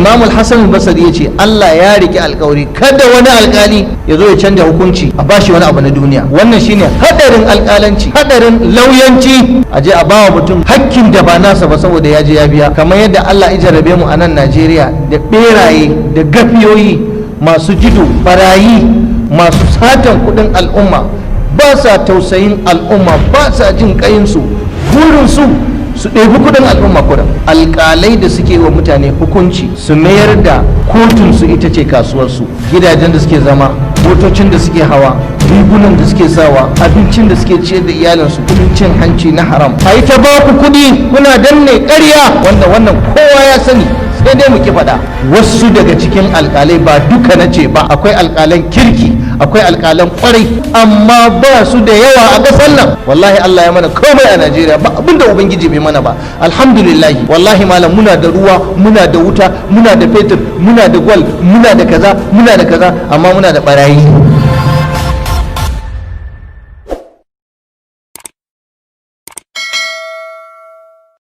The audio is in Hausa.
Imam Hassan al-Basri yace Allah ya rike alƙawari kada wani alƙali ya zo ya canja hukunci a bashi wani abu na duniya. Wannan shine hadarin alƙalanci, hadarin lauyanci, a je a bawa mutum hakkin da ba nasa ba saboda ya je ya biya. Kamar yadda Allah ya jarrabe mu a nan Najeriya da beraye da gafiyoyi masu jido, barayi masu satan kudin al'umma, ba sa tausayin al'umma, ba sa jin kayinsu, burinsu su ɗebi kudin al'umma kudin. Alƙalai da suke wa mutane hukunci su mayar da kotunsu ita ce kasuwarsu, gidajen da suke zama, motocin da suke hawa, rigunan da suke sawa, abincin da suke ciyar da iyalinsu, kudin cin hanci na haram. A yi ta ba ku kudi kuna danne ƙarya, wanda wannan kowa ya sani, sai dai muke faɗa. Wasu daga cikin alƙalai, ba duka na ce ba, akwai alƙalan kirki, akwai alƙalan ƙwarai, amma ba su da yawa a ƙasar nan. Wallahi Allah ya mana komai a Najeriya, ba abinda Ubangiji bai mana ba. Alhamdulillah, wallahi malam, muna da ruwa, muna da wuta, muna da fetur, muna da gwal, muna da kaza, amma muna da barayi.